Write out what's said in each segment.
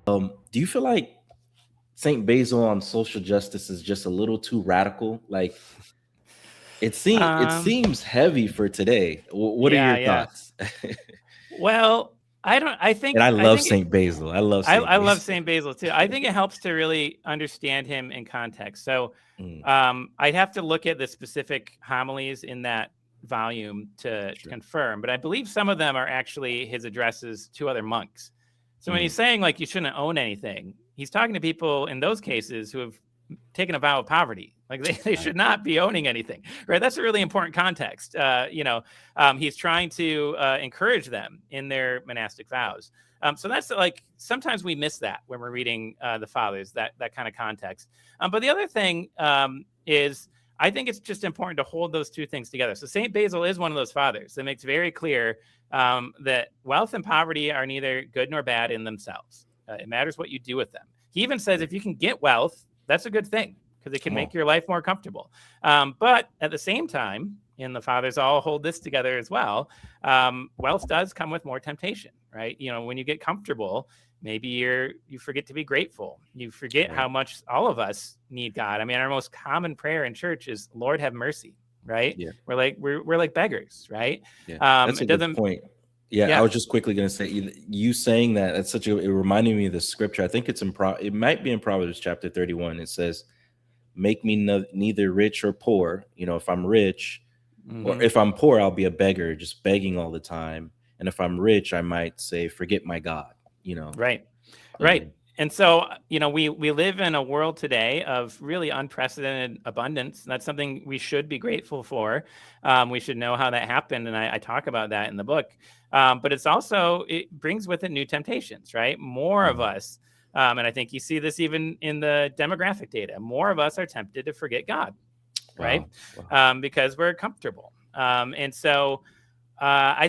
Do you feel like Saint Basil on social justice is just a little too radical? Like it Um, seems heavy for today. What are yeah, your yeah. thoughts? Well, I don't. And I I love think Saint Basil. I love Saint I love Basil. Saint Basil too. I think it helps to really understand him in context. So, Mm, I'd have to look at the specific homilies in that volume to sure. confirm, but I believe some of them are actually his addresses to other monks. So when Mm, he's saying like you shouldn't own anything, he's talking to people in those cases who have taken a vow of poverty. Like they right. should not be owning anything, right? That's a really important context. He's trying to encourage them in their monastic vows. So that's like sometimes we miss that when we're reading the fathers, that kind of context. But the other thing is I think it's just important to hold those two things together. So Saint Basil is one of those fathers that makes very clear that wealth and poverty are neither good nor bad in themselves. It matters what you do with them. He even says Yeah. if you can get wealth, that's a good thing because it can Come on. make your life more comfortable. But at the same time, and the fathers all hold this together as well, wealth does come with more temptation, right? You know, when you get comfortable, maybe you forget to be grateful. You forget Right. how much all of us need God. I mean, our most common prayer in church is "Lord, have mercy." Right? Yeah. We're like beggars, right? Yeah. That's a It good doesn't. point. Yeah, I Yeah. was just quickly going to say you saying that. That's such a. It reminded me of the scripture. I think it's in It might be in Proverbs chapter 31. It says, "Make me neither rich or poor." You know, if I'm rich, or Hmm. if I'm poor, I'll be a beggar, just begging all the time. And if I'm rich, I might say, "Forget my God." You know. Right. Right. Um, And so, we live in a world today of really unprecedented abundance. That's something we should be grateful for. We should know how that happened. And I talk about that in the book. But it brings with it new temptations, right? More of mhm. us, and I think you see this even in the demographic data, more of us are tempted to forget God, right? Wow. Wow. Because we're comfortable. I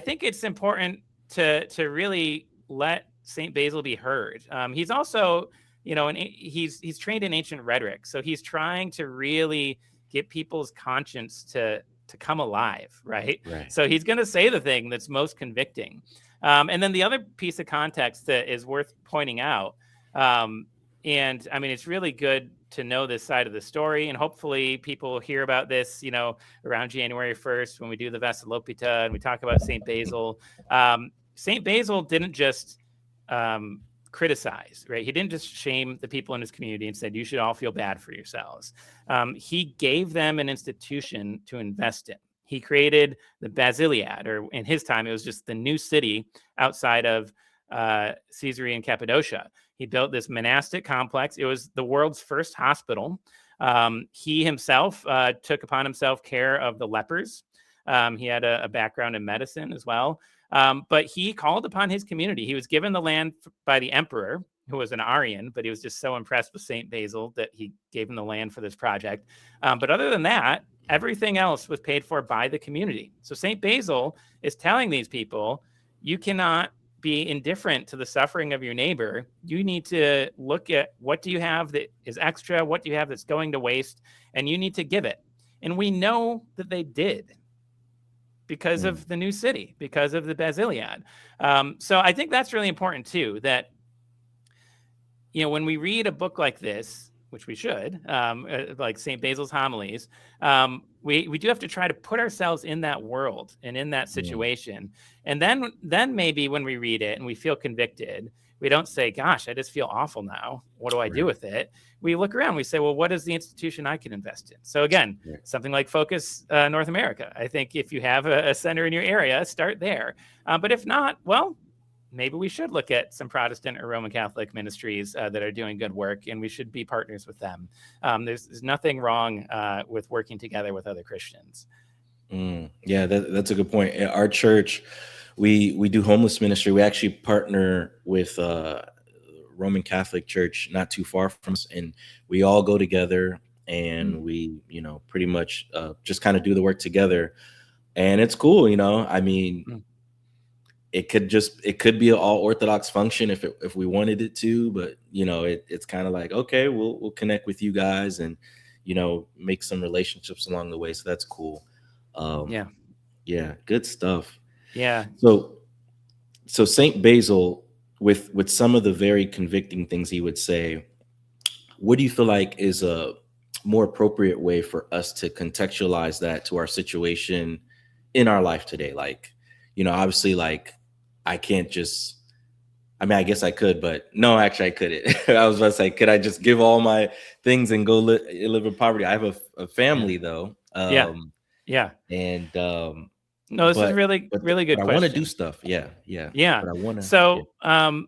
think it's important to really let Saint Basil be heard. He's also, he's trained in ancient rhetoric, so he's trying to really get people's conscience to come alive, right? Right. So he's going to say the thing that's most convicting. And then the other piece of context that is worth pointing out, and I mean, it's really good to know this side of the story, and hopefully people hear about this, around January 1st when we do the Vestalopita and we talk about St. Basil. St. Basil didn't just criticize, right? He didn't just shame the people in his community and said, you should all feel bad for yourselves. He gave them an institution to invest in. He created the Basiliad, or in his time, it was just the new city outside of Caesarea and Cappadocia. He built this monastic complex. It was the world's first hospital. He himself took upon himself care of the lepers. He had a background in medicine as well. But he called upon his community. He was given the land by the emperor, who was an Arian, but he was just so impressed with St. Basil that he gave him the land for this project. But other than that, everything else was paid for by the community. So St. Basil is telling these people, you cannot be indifferent to the suffering of your neighbor. You need to look at what do you have that is extra, what do you have that's going to waste, and you need to give it. And we know that they did because Mm, of the new city, because of the Basiliad. So I think that's really important too, that, when we read a book like this, which we should, like St. Basil's homilies, we do have to try to put ourselves in that world and in that mm, situation. And then maybe when we read it and we feel convicted, we don't say, gosh, I just feel awful now. What do I do right. with it? We look around, we say, well, what is the institution I can invest in? So again, Right. something like Focus North America. I think if you have a center in your area, start there. But if not, well, maybe we should look at some Protestant or Roman Catholic ministries that are doing good work, and we should be partners with them. There's nothing wrong with working together with other Christians. Yeah, that's a good point. At our church, we do homeless ministry. We actually partner with Roman Catholic Church not too far from us, and we all go together and Mm. we, pretty much just kind of do the work together. And it's cool, I mean, Mm. it could be an all Orthodox function if we wanted it to, but it's kind of like, okay, we'll connect with you guys and make some relationships along the way. So that's cool. Um, Yeah. yeah, good stuff. Yeah. So Saint Basil. with some of the very convicting things he would say, what do you feel like is a more appropriate way for us to contextualize that to our situation in our life today? Like, obviously, like, I can't just, I mean, I guess I could, but no, actually I couldn't. I was about to say, could I just give all my things and go live in poverty? I have a Yeah. family though. Yeah. Yeah. And No, this is a but really, really but good I want to do question. stuff. Yeah, yeah. Yeah. But I want to. Yeah. So,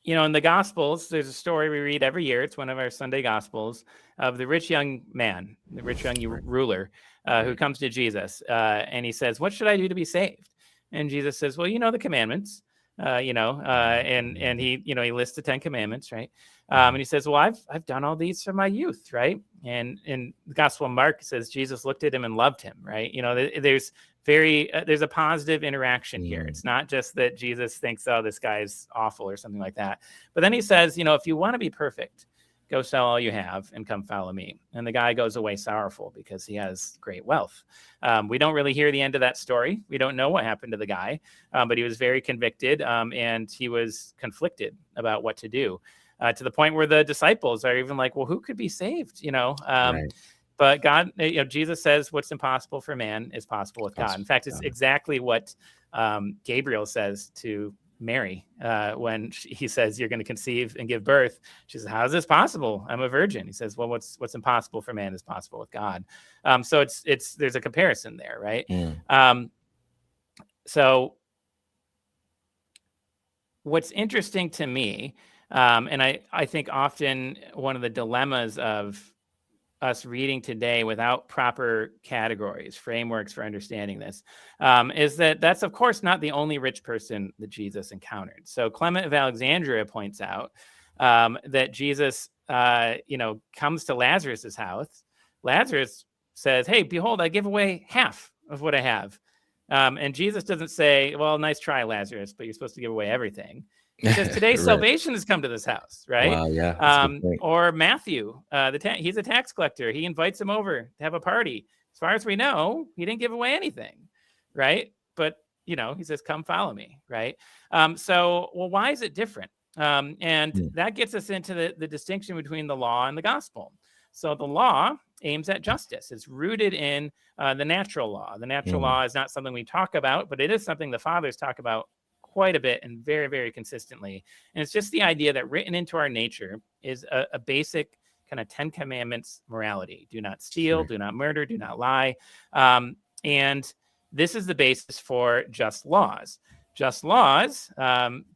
in the Gospels, there's a story we read every year. It's one of our Sunday Gospels of the rich young man, the rich young Right. ruler, who Right. comes to Jesus, and he says, "What should I do to be saved?" And Jesus says, "Well, you know the commandments, and he lists the 10 Commandments, right? And he says, "Well, I've done all these from my youth, right?" And in the Gospel of Mark says Jesus looked at him and loved him, right? There's a positive interaction here. Mm. It's not just that Jesus thinks, oh, this guy's awful or something like that. But then he says, if you want to be perfect, go sell all you have and come follow me. And the guy goes away sorrowful because he has great wealth. We don't really hear the end of that story. We don't know what happened to the guy, but he was very convicted, and he was conflicted about what to do, to the point where the disciples are even like, well, who could be saved? Right. But God, Jesus says what's impossible for man is possible with God. In fact, it's exactly what Gabriel says to Mary when he says, you're going to conceive and give birth. She says, how is this possible? I'm a virgin. He says, well, what's impossible for man is possible with God. So there's a comparison there, right? Mm. So what's interesting to me, and I think often one of the dilemmas of us reading today without proper categories, frameworks for understanding this, is that's of course not the only rich person that Jesus encountered. So Clement of Alexandria points out that Jesus, comes to Lazarus's house. Lazarus says, "Hey, behold, I give away half of what I have." And Jesus doesn't say, "Well, nice try, Lazarus, but you're supposed to give away everything." He says, "Today's Right. salvation has come to this house," right? Wow. Yeah. That's a good point. Or Matthew, he's a tax collector. He invites him over to have a party. As far as we know, he didn't give away anything, right? But, he says, come follow me, right? Well, why is it different? And that gets us into the distinction between the law and the gospel. So the law aims at justice. It's rooted in the natural law. The natural law is not something we talk about, but it is something the fathers talk about quite a bit and very, very consistently. And it's just the idea that written into our nature is a basic kind of 10 commandments morality. Do not steal, do not murder, do not lie. And this is the basis for just laws. Just laws,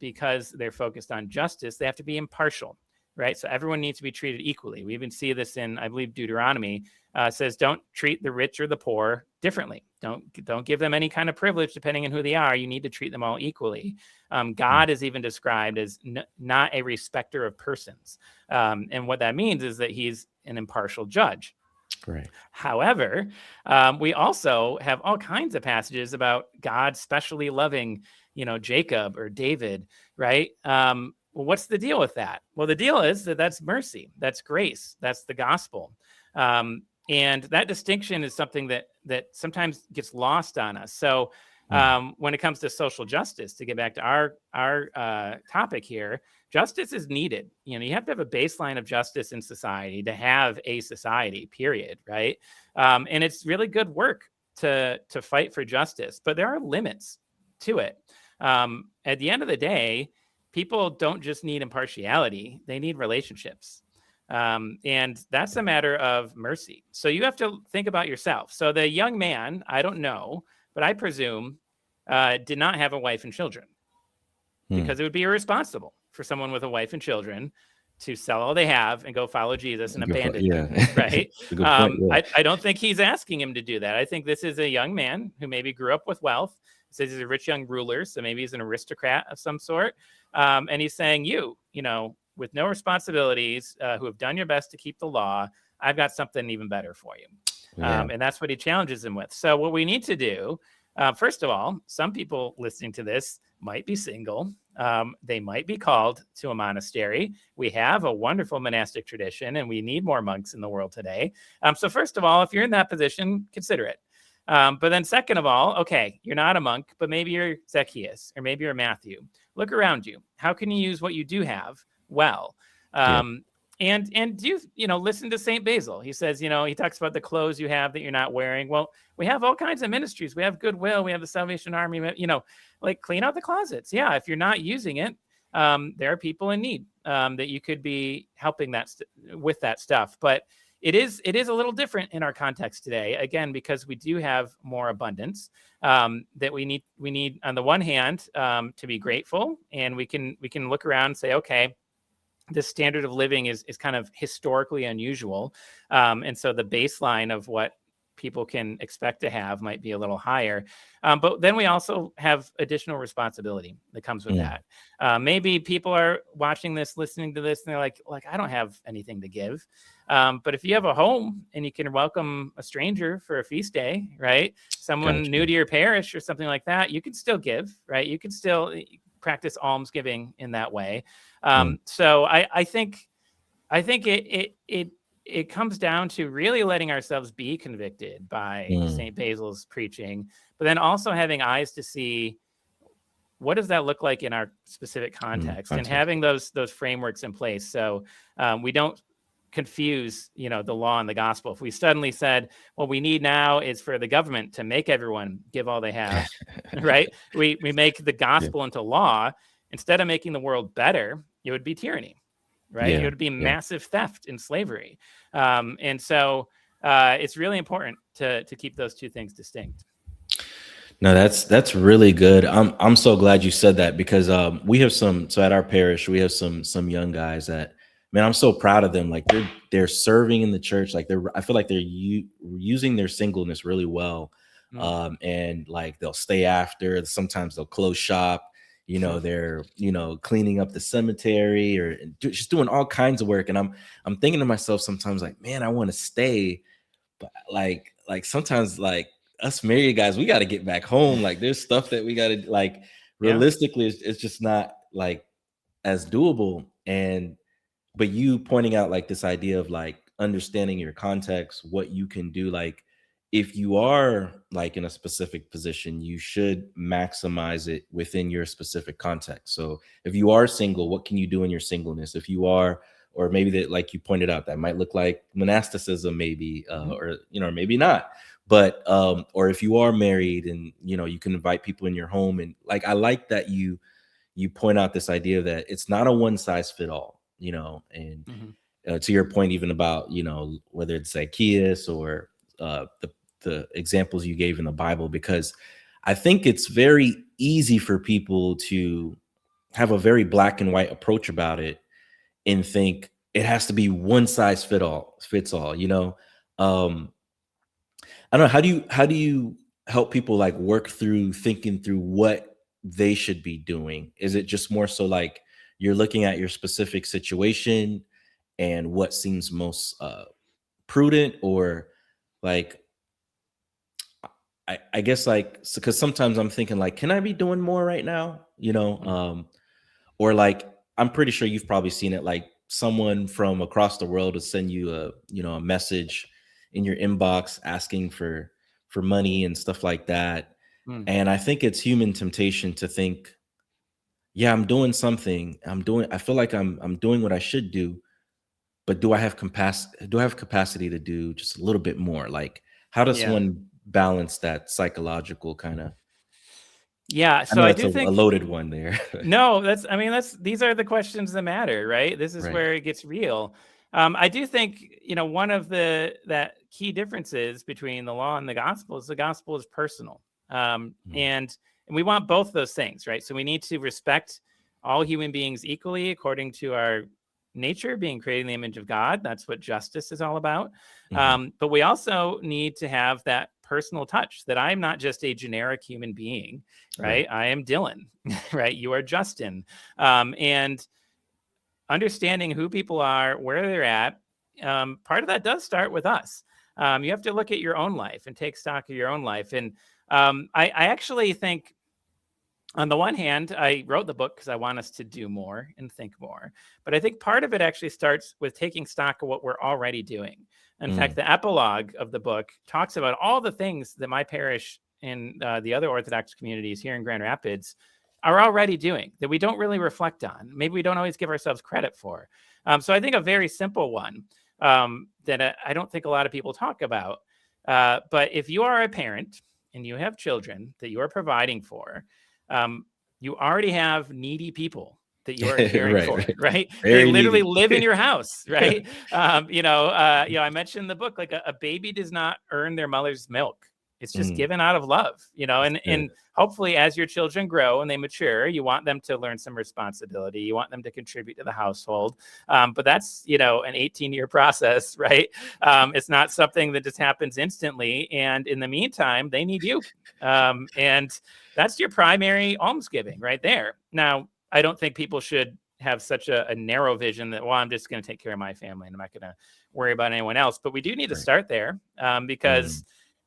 because they're focused on justice, they have to be impartial, right? So everyone needs to be treated equally. We even see this in, I believe, Deuteronomy, says don't treat the rich or the poor differently. Don't give them any kind of privilege depending on who they are. You need to treat them all equally. God is even described as not a respecter of persons. And what that means is that he's an impartial judge. Right. However, we also have all kinds of passages about God specially loving, Jacob or David, right? Well, what's the deal with that? Well, the deal is that that's mercy, that's grace, that's the gospel. And that distinction is something that sometimes gets lost on us. So when it comes to social justice, to get back to our topic here, justice is needed. You have to have a baseline of justice in society to have a society, period, right? And it's really good work to fight for justice, but there are limits to it. At the end of the day, people don't just need impartiality, they need relationships. And that's a matter of mercy. So you have to think about yourself. So the young man, I don't know, but I presume did not have a wife and children, because it would be irresponsible for someone with a wife and children to sell all they have and go follow Jesus and abandon them, right? I don't think he's asking him to do that. I think this is a young man who maybe grew up with wealth. He says he's a rich young ruler, so maybe he's an aristocrat of some sort. And he's saying, you know, with no responsibilities, who have done your best to keep the law, I've got something even better for you. And that's what he challenges him with. So what we need to do, first of all, some people listening to this might be single. They might be called to a monastery. We have a wonderful monastic tradition, and we need more monks in the world today. So first of all, if you're in that position, consider it. But then second of all, okay, you're not a monk, but maybe you're Zacchaeus or maybe you're Matthew. Look around you. How can you use what you do have well? Yeah. And do listen to Saint Basil. He says, he talks about the clothes you have that you're not wearing. Well, we have all kinds of ministries. We have Goodwill. We have the Salvation Army. Like clean out the closets. Yeah, if you're not using it, there are people in need that you could be helping with that stuff. But it is a little different in our context today, again, because we do have more abundance that we need on the one hand to be grateful, and we can look around and say, okay, this standard of living is kind of historically unusual, and so the baseline of what people can expect to have might be a little higher, but then we also have additional responsibility that comes with that. Maybe people are watching this, listening to this, and they're like I don't have anything to give, but if you have a home and you can welcome a stranger for a feast day, right, someone new to your parish or something like that, you can still give, right? You can still practice almsgiving in that way. So I think it comes down to really letting ourselves be convicted by St. Basil's preaching, but then also having eyes to see what does that look like in our specific context, and having those frameworks in place. So we don't confuse, the law and the gospel. If we suddenly said, what we need now is for the government to make everyone give all they have, right? We make the gospel into law. Instead of making the world better, it would be tyranny. Right. It would be massive theft and slavery. And so it's really important to keep those two things distinct. No, that's really good. I'm so glad you said that, because we have so at our parish, we have some young guys that, man, I'm so proud of them. Like they're serving in the church. Like I feel like they're using their singleness really well. And like they'll stay after, sometimes they'll close shop. They're cleaning up the cemetery or just doing all kinds of work. And I'm thinking to myself sometimes, like, man, I want to stay, but like sometimes, like, us married guys, we got to get back home. Like there's stuff that we got to, like, realistically, it's just not like as doable. But you pointing out like this idea of like understanding your context, what you can do, like if you are like in a specific position, you should maximize it within your specific context. So if you are single, what can you do in your singleness? If you are, or maybe that, like you pointed out, that might look like monasticism, maybe, or maybe not. But or if you are married and you can invite people in your home, and like I like that you point out this idea that it's not a one size fit all, and to your point, even about whether it's Zacchaeus or the examples you gave in the Bible, because I think it's very easy for people to have a very black and white approach about it and think it has to be one size fits all. I don't know. How do you help people like work through thinking through what they should be doing? Is it just more so like you're looking at your specific situation and what seems most prudent, or like, I guess, like, because sometimes I'm thinking like, can I be doing more right now? Or like, I'm pretty sure you've probably seen it, like someone from across the world will send you a message in your inbox asking for money and stuff like that. And I think it's human temptation to think, yeah, I'm doing something. I feel like I'm doing what I should do, but do I have capacity to do just a little bit more? Like, how does one balance that psychological kind of? Yeah, I so know I that's do a think loaded one there. no, these are the questions that matter, right? This is Right. where it gets real. I do think, one of that key differences between the law and the gospel is personal. And we want both those things, right? So we need to respect all human beings equally according to our nature, being created in the image of God. That's what justice is all about. But we also need to have that personal touch, that I'm not just a generic human being, right? I am Dylan, right? You are Justin. And understanding who people are, where they're at, part of that does start with us. You have to look at your own life and take stock of your own life. And I actually think, on the one hand, I wrote the book because I want us to do more and think more. But I think part of it actually starts with taking stock of what we're already doing. In fact, Mm. the epilogue of the book talks about all the things that my parish and the other Orthodox communities here in Grand Rapids are already doing that we don't really reflect on. Maybe we don't always give ourselves credit for. So I think a very simple one that I don't think a lot of people talk about. But if you are a parent and you have children that you are providing for, you already have needy people that you are caring Right, for, right. right? They Very literally needy. live in your house, right? I mentioned in the book, like a baby does not earn their mother's milk. It's just Mm, given out of love, that's and good. hopefully as your children grow and they mature, you want them to learn some responsibility. You want them to contribute to the household. But that's, an 18-year process, right? It's not something that just happens instantly. And in the meantime, they need you. And that's your primary almsgiving right there. Now, I don't think people should have such a narrow vision that, well, I'm just going to take care of my family and I'm not going to worry about anyone else. But we do need to Right. start there Mm, because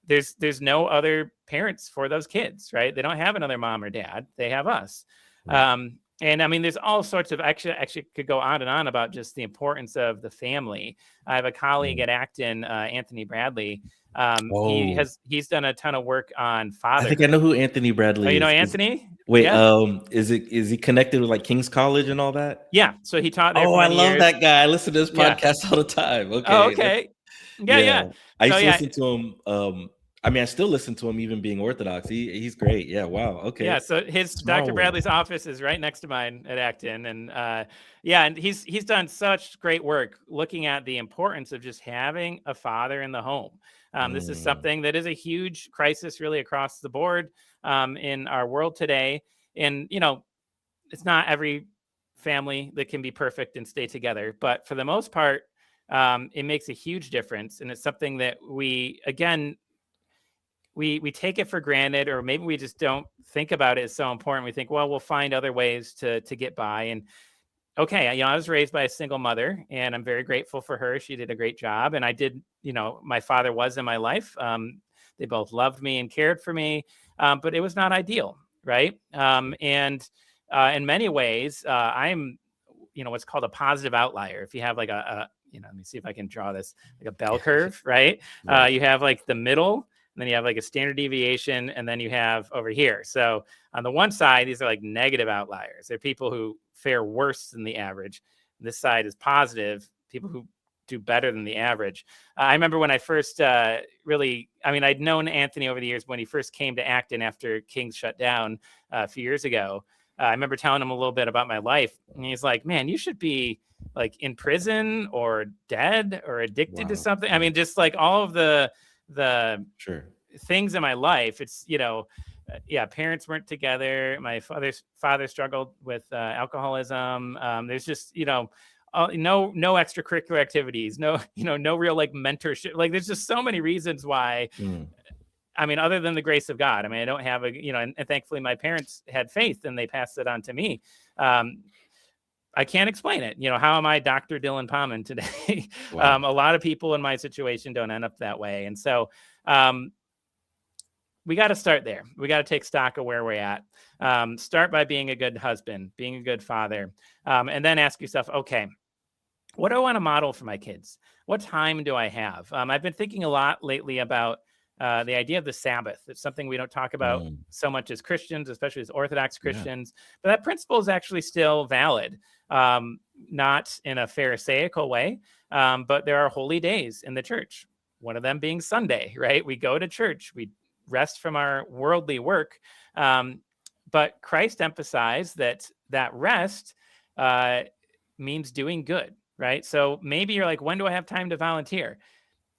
there's no other parents for those kids, right? They don't have another mom or dad. They have us. right. And I mean, there's all sorts of actually could go on and on about just the importance of the family. I have a colleague Mm. at Acton, Anthony Bradley. Oh, He's done a ton of work on I think I fatherhood. know who Anthony Oh, Bradley you know is. Anthony? Wait, Yeah. is he connected with like King's College and all that? Yeah. So he taught there Oh, for I many love years. that guy. I listen to his Yeah. podcast all the time. Oh, Okay, that's okay. Yeah. yeah. Yeah. I So used to yeah. listen to him. I mean, I still listen to him even being Orthodox. He's great. Yeah. Wow. Yeah, Okay. so his Small Dr. world. Bradley's office is right next to mine at Acton, and and he's done such great work looking at the importance of just having a father in the home. This is Mm, something that is a huge crisis, really across the board in our world today, and it's not every family that can be perfect and stay together, but for the most part, it makes a huge difference, and it's something that we take it for granted, or maybe we just don't think about it as so important. We think, well, we'll find other ways to get by. And okay, I was raised by a single mother, and I'm very grateful for her. She did a great job, and I did. My father was in my life. They both loved me and cared for me, but it was not ideal, right? And in many ways, I'm, what's called a positive outlier. If you have like let me see if I can draw this like a bell curve, right? right. You have like the middle, and then you have like a standard deviation, and then you have over here. So on the one side, these are like negative outliers. They're people who fare worse than the average. This side is positive, people who do better than the average. I remember when I first I'd known Anthony over the years when he first came to Acton after King's shut down a few years ago. I remember telling him a little bit about my life, and he's like, man, you should be like in prison or dead or addicted to Wow. something. I Yeah. mean, just like all of the Sure. things in my life. It's parents weren't together. My father struggled with alcoholism. There's just no extracurricular activities, no real like mentorship. Like there's just so many reasons why. Mm, I mean, other than the grace of God. I mean, I don't have and thankfully my parents had faith and they passed it on to me. I can't explain it. How am I Dr. Dylan Pahman today? A wow. lot of people in my situation don't end up that way. And so we got to start there. We got to take stock of where we're at. Start by being a good husband, being a good father, and then ask yourself, okay, what do I want to model for my kids? What time do I have? I've been thinking a lot lately about the idea of the Sabbath. It's something we don't talk about Mm, so much as Christians, especially as Orthodox yeah. Christians, but that principle is actually still valid. Not in a Pharisaical way, but there are holy days in the church. One of them being Sunday, right? We go to church, we rest from our worldly work. But Christ emphasized that rest means doing good, right? So maybe you're like, when do I have time to volunteer?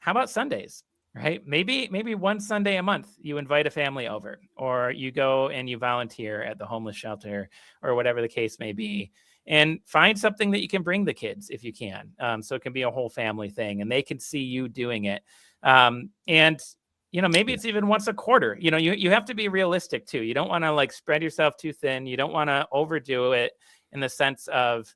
How about Sundays, right? Maybe one Sunday a month you invite a family over, or you go and you volunteer at the homeless shelter, or whatever the case may be, and find something that you can bring the kids if you can. So it can be a whole family thing, and they can see you doing it. And maybe Yeah. it's even once a quarter. You have to be realistic too. You don't want to like spread yourself too thin. You don't want to overdo it in the sense of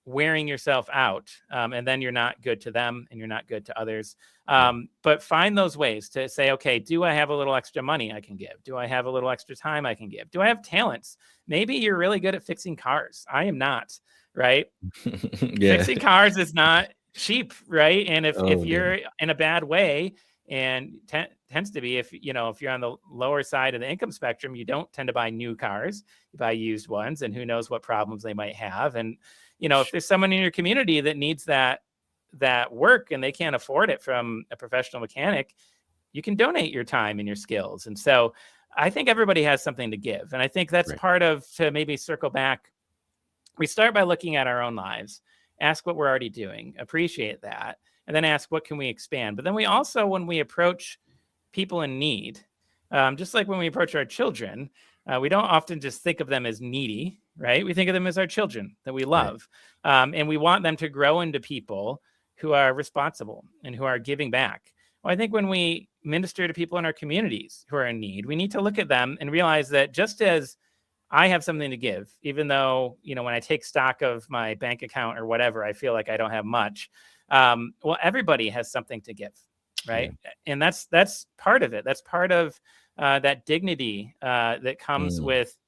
wearing yourself out, and then you're not good to them and you're not good to others. Yeah. But find those ways to say, okay, do I have a little extra money I can give? Do I have a little extra time I can give? Do I have talents? Maybe you're really good at fixing cars. I am not, right? Yeah. Fixing cars is not sheep, right? And if Oh man. you're in a bad way, and tends to be, if you're on the lower side of the income spectrum, you don't tend to buy new cars, you buy used ones, and who knows what problems they might have. And if there's someone in your community that needs that work and they can't afford it from a professional mechanic, you can donate your time and your skills. And so I think everybody has something to give. And I think that's Right. part of, to maybe circle back, we start by looking at our own lives, ask what we're already doing, appreciate that, and then ask what can we expand. But then we also, when we approach people in need, just like when we approach our children, we don't often just think of them as needy, right? We think of them as our children that we Right. love, and we want them to grow into people who are responsible and who are giving back. Well, I think when we minister to people in our communities who are in need, we need to look at them and realize that just as I have something to give, even though, when I take stock of my bank account or whatever, I feel like I don't have much. Well, everybody has something to give, Yeah. right? And that's part of it. That's part of that dignity that comes Mm. with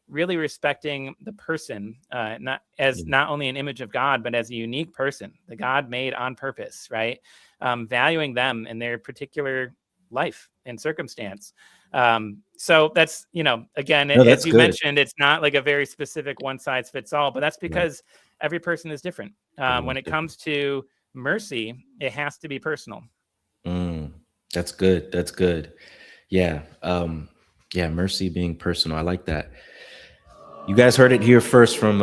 really respecting the person, Yeah. not only an image of God, but as a unique person, the God made on purpose, right? Valuing them in their particular life and circumstance. So that's, again, No, as that's you good. mentioned, it's not like a very specific one size fits all, but that's Right. because every person is different. When Everyone's it different. comes to mercy, it has to be personal. Mm. That's good. That's good. Yeah. Yeah, mercy being personal. I like that. You guys heard it here first from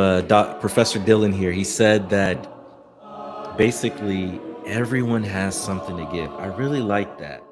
Professor Dylan here. He said that basically everyone has something to give. I really like that.